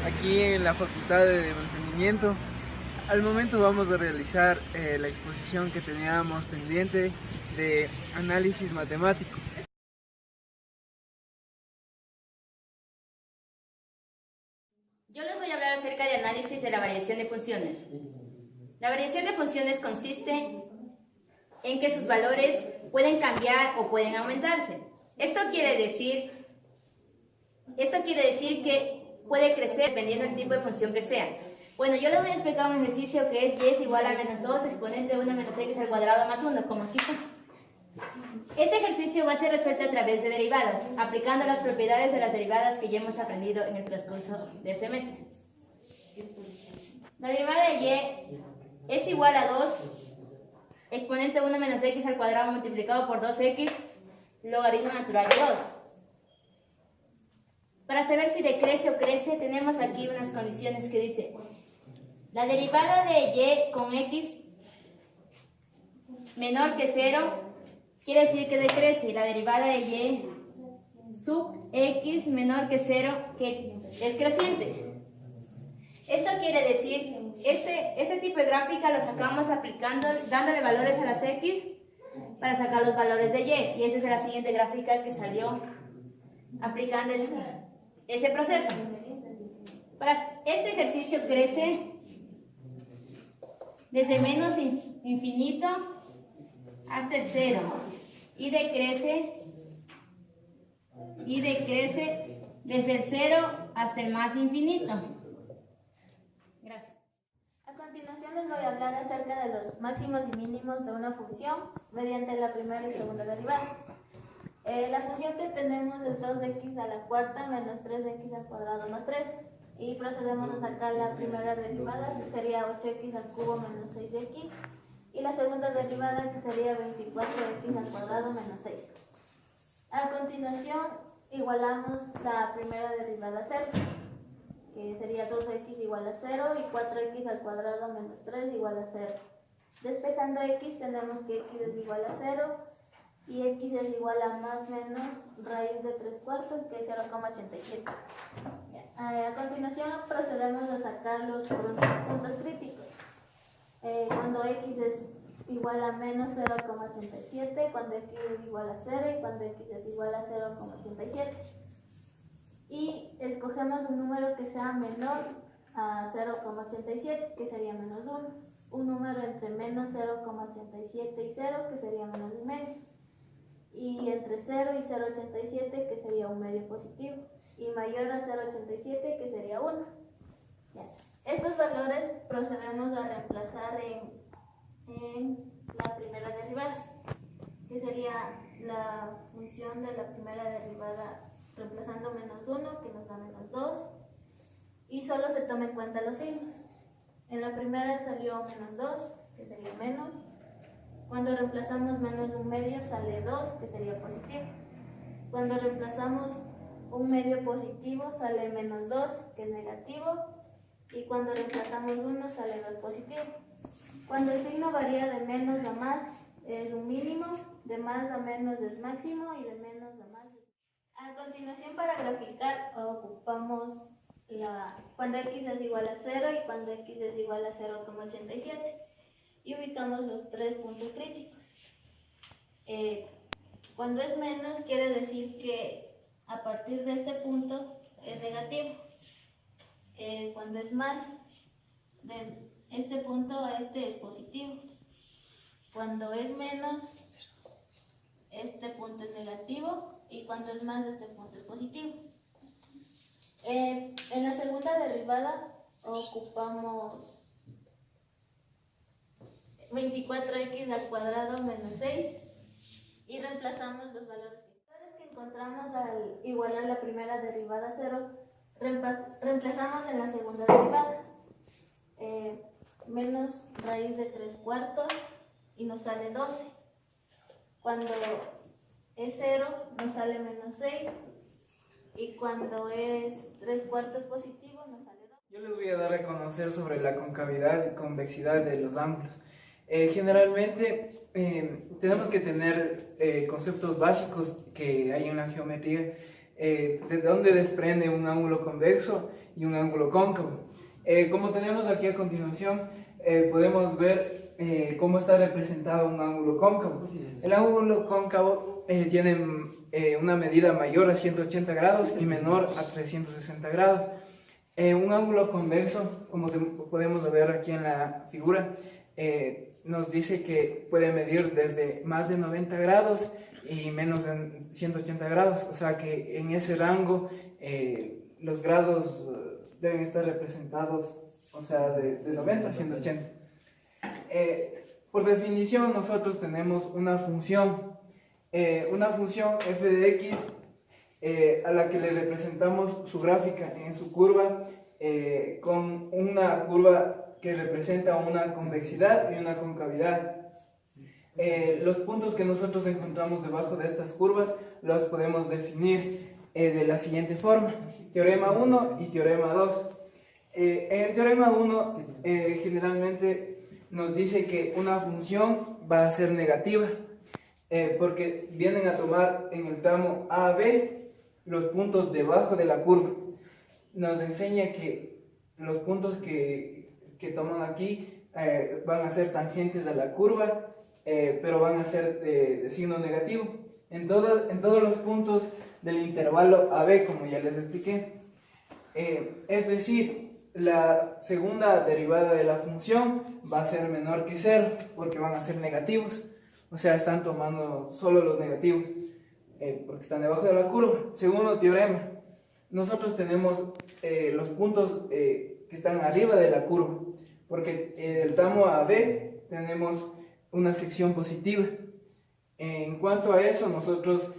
aquí en la Facultad de Mantenimiento. Al momento vamos a realizar la exposición que teníamos pendiente de análisis matemático. Yo les voy a hablar acerca de análisis de la variación de funciones. La variación de funciones consiste en que sus valores pueden cambiar o pueden aumentarse. Esto quiere decir que puede crecer dependiendo del tipo de función que sea. Bueno, yo les voy a explicar un ejercicio que es y es igual a menos 2 exponente de 1 menos x al cuadrado más 1, como aquí está. Este ejercicio va a ser resuelto a través de derivadas, aplicando las propiedades de las derivadas que ya hemos aprendido en el transcurso del semestre. La derivada de y es igual a 2 exponente de 1 menos x al cuadrado multiplicado por 2x logaritmo natural de 2. Para saber si decrece o crece, tenemos aquí unas condiciones que dice la derivada de y con x menor que 0 quiere decir que decrece, y la derivada de y sub x menor que 0 que es creciente. Esto quiere decir, este tipo de gráfica lo sacamos aplicando, dándole valores a las x para sacar los valores de y esa es la siguiente gráfica que salió aplicando ese proceso. Para este ejercicio crece desde menos infinito hasta el 0 y decrece desde el 0 hasta el más infinito. Gracias. A continuación les voy a hablar acerca de los máximos y mínimos de una función mediante la primera y segunda derivada. La función que tenemos es 2x a la cuarta menos 3x al cuadrado más 3. Y procedemos a sacar la primera derivada, que sería 8x al cubo menos 6x. Y la segunda derivada, que sería 24x al cuadrado menos 6. A continuación, igualamos la primera derivada a 0, que sería 2x igual a 0 y 4x al cuadrado menos 3 igual a 0. Despejando x, tenemos que x es igual a 0 y x es igual a más menos raíz de 3 cuartos, que es 0,87. A continuación procedemos a sacar los puntos críticos. Cuando x es igual a menos 0,87, cuando x es igual a 0 y cuando x es igual a 0,87. Y escogemos un número que sea menor a 0,87, que sería menos 1. Un número entre menos 0,87 y 0, que sería menos 1,5. Y entre 0 y 0,87, que sería un medio positivo. Y mayor a 0,87, que sería 1. Ya. Estos valores procedemos a reemplazar en la primera derivada, que sería la función de la primera derivada reemplazando menos 1, que nos da menos 2, y solo se toma en cuenta los signos. En la primera salió menos 2, que sería menos. Cuando reemplazamos menos un medio sale 2, que sería positivo. Cuando reemplazamos un medio positivo sale menos 2, que es negativo. Y cuando reemplazamos 1 sale 2 positivo. Cuando el signo varía de menos a más es un mínimo, de más a menos es máximo y de menos a más es... A continuación, para graficar ocupamos cuando x es igual a 0 y cuando x es igual a 0,87 y ubicamos los tres puntos críticos. Cuando es menos quiere decir que a partir de este punto es negativo. Cuando es más, de este punto a este es positivo. Cuando es menos, este punto es negativo, y cuando es más, este punto es positivo. En la segunda derivada ocupamos 24x al cuadrado menos 6 y reemplazamos los valores que encontramos al igualar la primera derivada a 0. Reemplazamos en la segunda derivada. Menos raíz de 3 cuartos y nos sale 12. Cuando es 0 nos sale menos 6 y cuando es 3 cuartos positivo nos sale 2. Yo les voy a dar a conocer sobre la concavidad y convexidad de los ángulos. Generalmente tenemos que tener conceptos básicos que hay en la geometría, de dónde desprende un ángulo convexo y un ángulo cóncavo. Como tenemos aquí a continuación, podemos ver cómo está representado un ángulo cóncavo. El ángulo cóncavo tiene una medida mayor a 180 grados y menor a 360 grados. Un ángulo convexo, como podemos ver aquí en la figura, nos dice que puede medir desde más de 90 grados y menos de 180 grados, o sea que en ese rango los grados deben estar representados, o sea, de 90 a 180. Por definición, nosotros tenemos una función f de x a la que le representamos su gráfica en su curva con una curva que representa una convexidad y una concavidad. Los puntos que nosotros encontramos debajo de estas curvas los podemos definir de la siguiente forma: teorema 1 y teorema 2. En el teorema 1 generalmente nos dice que una función va a ser negativa porque vienen a tomar en el tramo AB los puntos debajo de la curva. Nos enseña que los puntos que toman aquí van a ser tangentes a la curva, pero van a ser de signo negativo en todos los puntos del intervalo AB, como ya les expliqué. Es decir, la segunda derivada de la función va a ser menor que 0 porque van a ser negativos, o sea, están tomando solo los negativos porque están debajo de la curva. Segundo teorema, nosotros tenemos los puntos que están arriba de la curva, porque del tramo AB tenemos una sección positiva. En cuanto a eso, nosotros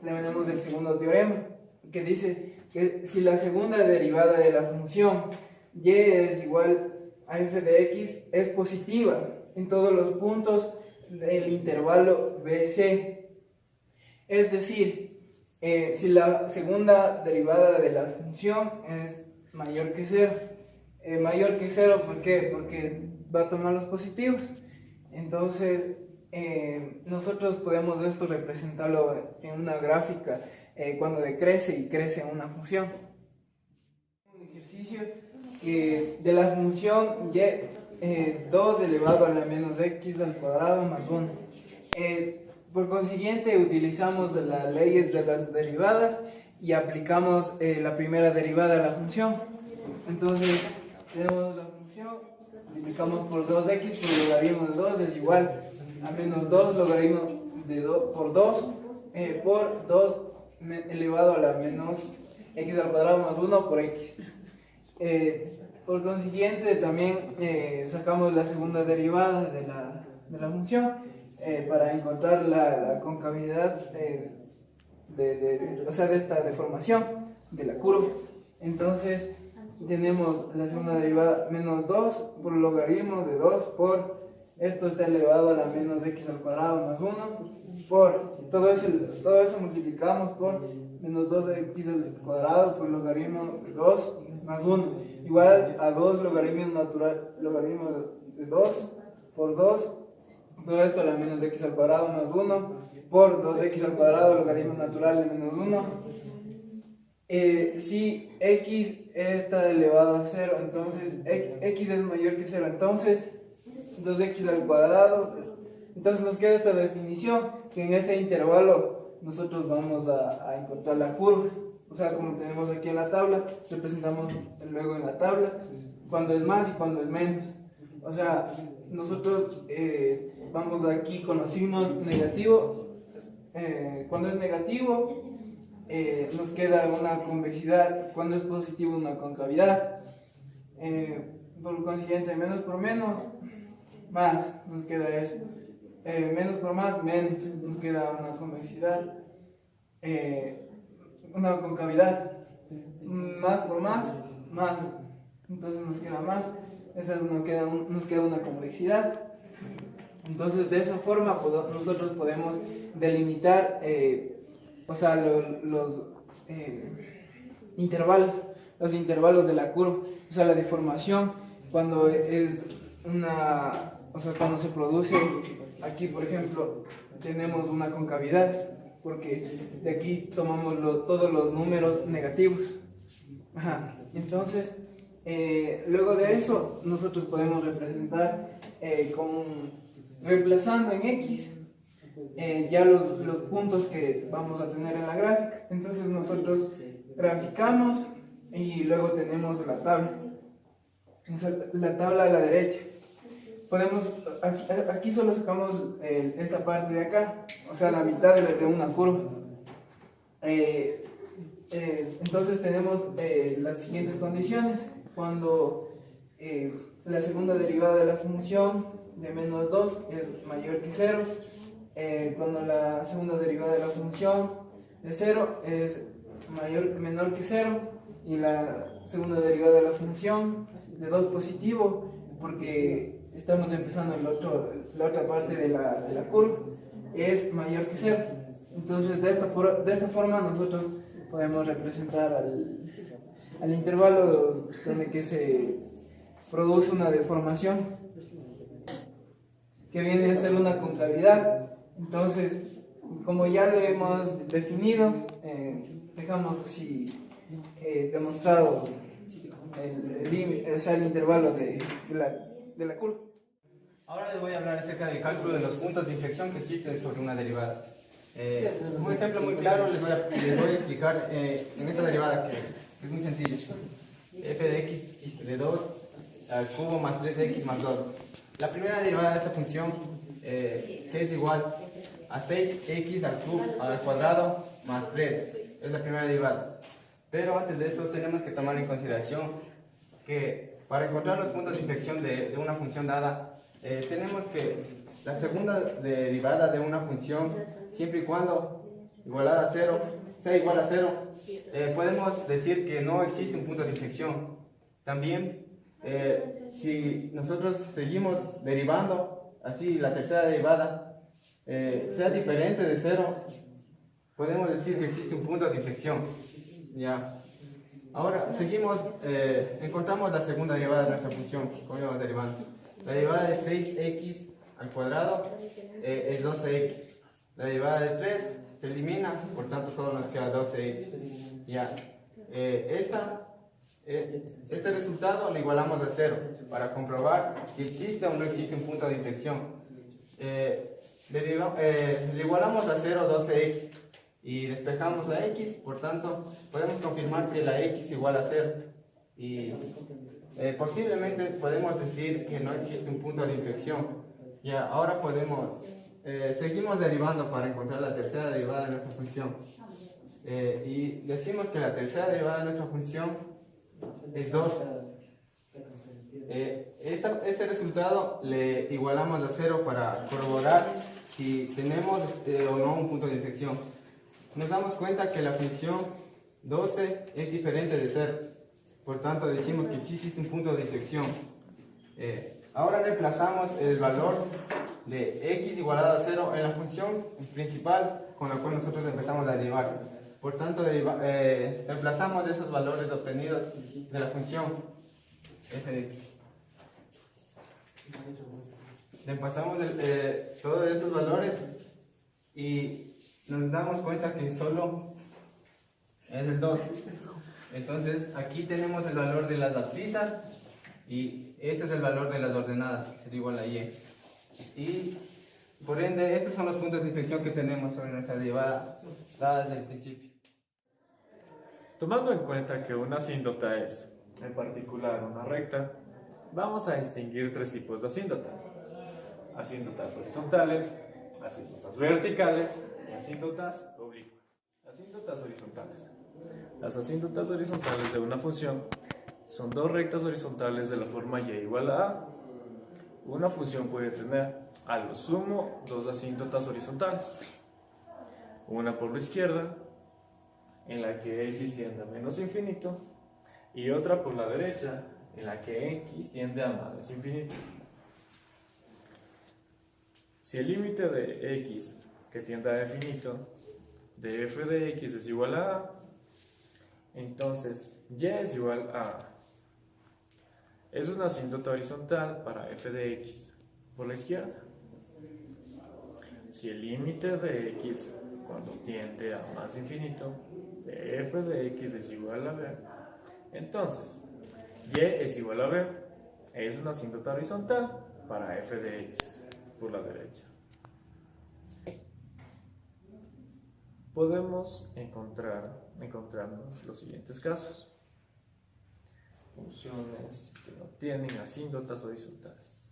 tenemos el segundo teorema, que dice que si la segunda derivada de la función y es igual a f de x, es positiva en todos los puntos del intervalo BC. Es decir, si la segunda derivada de la función es mayor que 0. Mayor que 0, ¿por qué? Porque va a tomar los positivos. Entonces, nosotros podemos esto representarlo en una gráfica cuando decrece y crece una función. Un ejercicio de la función y 2 elevado a la menos x al cuadrado más 1. Por consiguiente, utilizamos las leyes de las derivadas y aplicamos la primera derivada de la función. Entonces, tenemos la función, multiplicamos por 2x por logaritmo de 2 es igual a menos 2 logaritmo de 2 por 2 elevado a la menos x al cuadrado más 1 por x. Por consiguiente, también sacamos la segunda derivada de la función para encontrar la concavidad o sea, de esta deformación de la curva. Entonces, tenemos la segunda derivada menos 2 por logaritmo de 2 por esto está elevado a la menos x al cuadrado más 1 por todo eso multiplicamos por menos 2x al cuadrado por logaritmo de 2 más 1 igual a 2 logaritmo natural logaritmo de 2 por 2, todo esto a la menos x al cuadrado más 1 por 2x al cuadrado logaritmo natural de menos 1. Si x está elevado a 0, entonces x es mayor que 0, entonces 2x al cuadrado. Entonces nos queda esta definición, que en este intervalo nosotros vamos a encontrar la curva. O sea, como tenemos aquí en la tabla, representamos luego en la tabla cuando es más y cuando es menos. O sea, nosotros vamos aquí con los signos negativos. Cuando es negativo nos queda una convexidad, cuando es positivo una concavidad. Por consiguiente, menos por menos, más, nos queda eso. Menos por más, menos, nos queda una convexidad, una concavidad. Más por más, más, entonces nos queda más. Esta nos queda una convexidad. Entonces, de esa forma nosotros podemos delimitar o sea, los intervalos de la curva, o sea, la deformación cuando es o sea, cuando se produce aquí, por ejemplo, tenemos una concavidad porque de aquí tomamos todos los números negativos. Ajá. Entonces, luego de eso, nosotros podemos representar reemplazando en X ya los puntos que vamos a tener en la gráfica. Entonces nosotros graficamos y luego tenemos la tabla. La tabla a la derecha. Aquí solo sacamos esta parte de acá, o sea, la mitad de una curva. Entonces tenemos las siguientes condiciones. Cuando la segunda derivada de la función de menos 2 es mayor que 0, cuando la segunda derivada de la función de 0 es menor que 0, y la segunda derivada de la función de 2 positivo, porque estamos empezando la otra parte de la curva, es mayor que 0. Entonces de esta forma nosotros podemos representar al intervalo donde que se produce una deformación, que viene a ser una concavidad. Entonces, como ya lo hemos definido, dejamos así demostrado el intervalo de la curva. Ahora les voy a hablar acerca del cálculo de los puntos de inflexión que existen sobre una derivada. Un ejemplo muy claro les voy a explicar en esta derivada, que es muy sencillo. F de x de 2 al cubo más 3x más 2. La primera derivada de esta función, que es igual a 6x al cuadrado más 3, es la primera derivada. Pero antes de eso tenemos que tomar en consideración que para encontrar los puntos de inflexión de una función dada, tenemos que la segunda derivada de una función, siempre y cuando igualada a 0, sea igual a 0, podemos decir que no existe un punto de inflexión. También, si nosotros seguimos derivando, así la tercera derivada sea diferente de 0, podemos decir que existe un punto de inflexión. Ya. Ahora seguimos, encontramos la segunda derivada de nuestra función, como íbamos derivando. La derivada de 6x al cuadrado es 12x. La derivada de 3 se elimina, por tanto solo nos queda 12x. Ya. Este resultado lo igualamos a 0 para comprobar si existe o no existe un punto de inflexión. Le igualamos a 0 12x y despejamos la x, por tanto podemos confirmar que la x igual a 0 y posiblemente podemos decir que no existe un punto de inflexión. Ya, ahora seguimos derivando para encontrar la tercera derivada de nuestra función, y decimos que la tercera derivada de nuestra función es 2. Este resultado le igualamos a 0 para corroborar si tenemos o no un punto de inflexión. Nos damos cuenta que la función 12 es diferente de 0, por tanto decimos que sí existe un punto de inflexión. Ahora reemplazamos el valor de x igualado a 0 en la función principal con la cual nosotros empezamos a derivar. Por tanto, reemplazamos esos valores obtenidos de la función f de x. Reemplazamos todos estos valores y nos damos cuenta que solo es el 2. Entonces aquí tenemos el valor de las abscisas y este es el valor de las ordenadas, que sería igual a y. Y por ende estos son los puntos de inflexión que tenemos sobre nuestra derivada dada desde el principio. Tomando en cuenta que una asíntota es, en particular, una recta, vamos a distinguir tres tipos de asíntotas: asíntotas horizontales, asíntotas verticales y asíntotas oblicuas. Asíntotas horizontales. Las asíntotas horizontales de una función son dos rectas horizontales de la forma y igual a a. Una función puede tener, a lo sumo, dos asíntotas horizontales. Una por la izquierda, en la que x tiende a menos infinito, y otra por la derecha, en la que x tiende a más infinito. Si el límite de x, que tiende a infinito, de f de x es igual a a, entonces y es igual a a. Es una asíntota horizontal para f de x por la izquierda. Si el límite de x cuando tiende a más infinito, de f de x es igual a b, entonces y es igual a b, es una asíntota horizontal para f de x por la derecha. Podemos encontrarnos los siguientes casos. Funciones que no tienen asíntotas horizontales.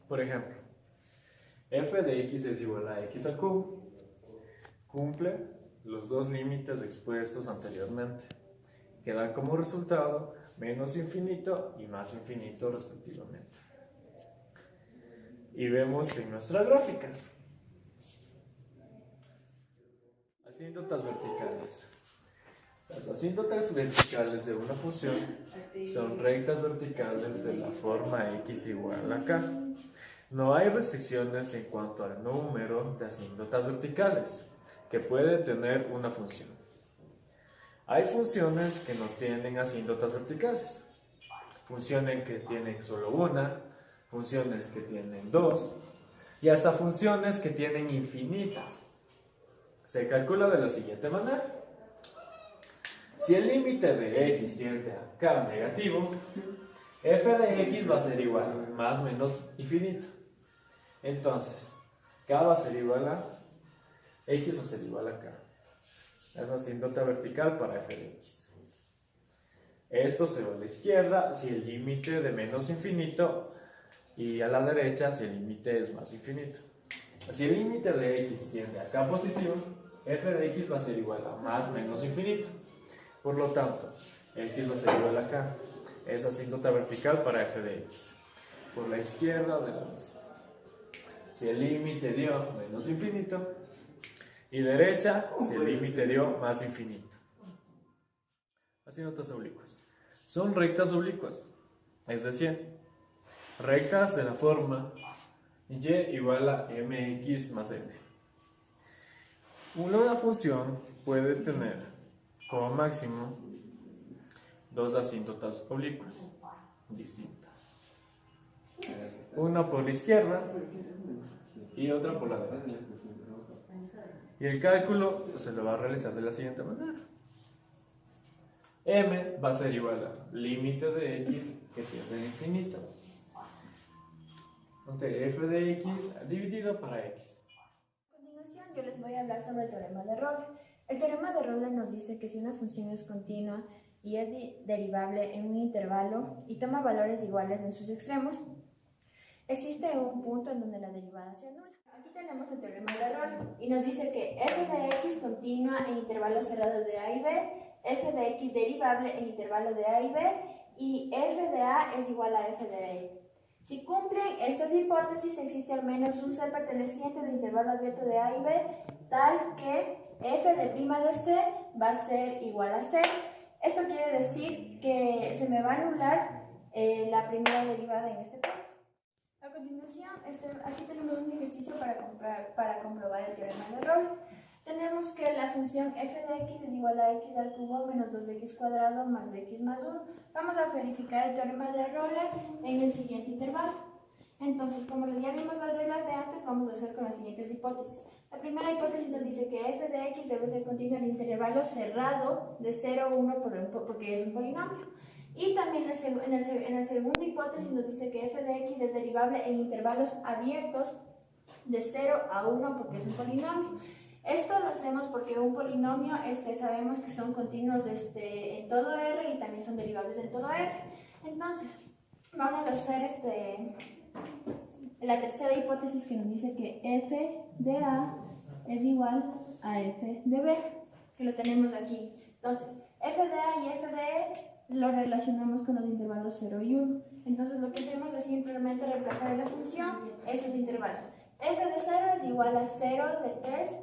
Por ejemplo, f de x es igual a x al cubo. Cumple los dos límites expuestos anteriormente, que dan como resultado menos infinito y más infinito respectivamente. Y vemos en nuestra gráfica. Asíntotas verticales. Las asíntotas verticales de una función son rectas verticales de la forma x igual a k. No hay restricciones en cuanto al número de asíntotas verticales que puede tener una función. Hay funciones que no tienen asíntotas verticales, funciones que tienen solo una, funciones que tienen dos y hasta funciones que tienen infinitas. Se calcula de la siguiente manera. Si el límite de x tiende a k negativo, f de x va a ser igual a más menos infinito. Entonces, k va a ser igual a x va a ser igual a k. Es la asíntota vertical para f de x. Esto se va a la izquierda si el límite de menos infinito y a la derecha si el límite es más infinito. Si el límite de x tiende a k positivo, f de x va a ser igual a más menos infinito. Por lo tanto, x va a ser igual a k. Es asíntota vertical para f de x. Por la izquierda de la misma. Si el límite dio menos infinito, y derecha si el límite dio más infinito. Asíntotas oblicuas. Son rectas oblicuas, es decir, rectas de la forma y igual a mx más n. Una función puede tener como máximo dos asíntotas oblicuas distintas. Una por la izquierda y otra por la derecha. Y el cálculo se lo va a realizar de la siguiente manera. M va a ser igual a límite de x que tiende a infinito. Entonces, f de x dividido para x. A continuación yo les voy a hablar sobre el teorema de Rolle. El teorema de Rolle nos dice que si una función es continua y es derivable en un intervalo y toma valores iguales en sus extremos, existe un punto en donde la derivada sea nula. Aquí tenemos el teorema de Rolle y nos dice que f de x continua en intervalos cerrados de a y b, f de x derivable en intervalo de a y b y f de a es igual a f de b. Si cumplen estas hipótesis, existe al menos un ser perteneciente de intervalo abierto de a y b, tal que f de prima de c va a ser igual a c. Esto quiere decir que se me va a anular la primera derivada en este punto. A continuación, aquí tenemos un ejercicio para comprobar el teorema de Rolle. Tenemos que la función f de x es igual a x al cubo menos 2x cuadrado más x más 1. Vamos a verificar el teorema de Rolle en el siguiente intervalo. Entonces, como ya vimos las reglas de antes, vamos a hacer con las siguientes hipótesis. La primera hipótesis nos dice que f de x debe ser continua en intervalo cerrado de 0 a 1 porque es un polinomio. Y también en la segunda hipótesis nos dice que f de x es derivable en intervalos abiertos de 0 a 1 porque es un polinomio. Esto lo hacemos porque un polinomio sabemos que son continuos en todo R y también son derivables en todo R. Entonces, vamos a hacer la tercera hipótesis que nos dice que f de A es igual a f de B, que lo tenemos aquí. Entonces, f de A y f de E lo relacionamos con los intervalos 0 y 1. Entonces, lo que hacemos es simplemente reemplazar en la función esos intervalos. f de 0 es igual a 0 de 3,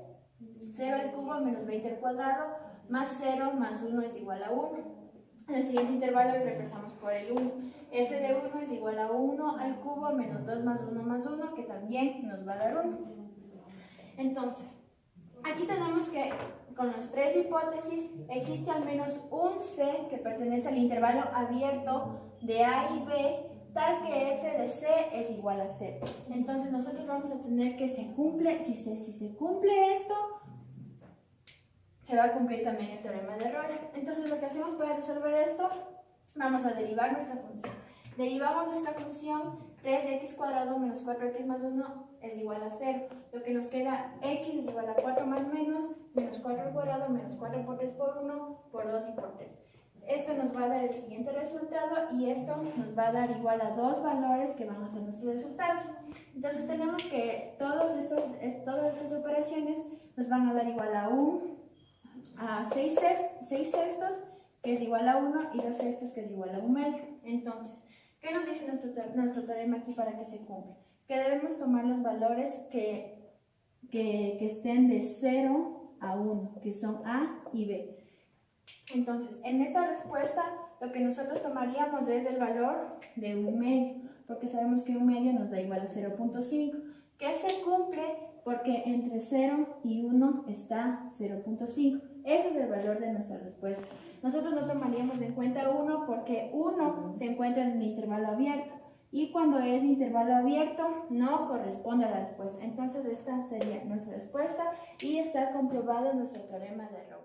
0 al cubo menos 20 al cuadrado, más 0 más 1 es igual a 1. En el siguiente intervalo lo reemplazamos por el 1. f de 1 es igual a 1 al cubo menos 2 más 1, que también nos va a dar 1. Entonces, aquí tenemos que, con las tres hipótesis, existe al menos un C que pertenece al intervalo abierto de A y B tal que f de c es igual a 0. Entonces nosotros vamos a tener que se cumple, si se cumple esto, se va a cumplir también el teorema de Rolle. Entonces lo que hacemos para resolver esto, vamos a derivar nuestra función. Derivamos nuestra función 3x cuadrado menos 4x más 1 es igual a 0. Lo que nos queda, x es igual a 4 más menos 4 al cuadrado menos 4 por 3 por 1 por 2 y por 3. Esto nos va a dar el siguiente resultado y esto nos va a dar igual a dos valores que van a ser nuestros resultados. Entonces tenemos que todas estas operaciones nos van a dar igual a 6 sextos, que es igual a 1, y 2 sextos, que es igual a 1 medio. Entonces, ¿qué nos dice nuestro teorema aquí para que se cumpla? Que debemos tomar los valores que estén de 0 a 1, que son A y B. Entonces, en esta respuesta, lo que nosotros tomaríamos es el valor de 1 medio, porque sabemos que 1 medio nos da igual a 0.5, que se cumple porque entre 0 y 1 está 0.5. Ese es el valor de nuestra respuesta. Nosotros no tomaríamos en cuenta 1 porque 1 se encuentra en el intervalo abierto y cuando es intervalo abierto no corresponde a la respuesta. Entonces esta sería nuestra respuesta y está comprobado en nuestro teorema de Rolle.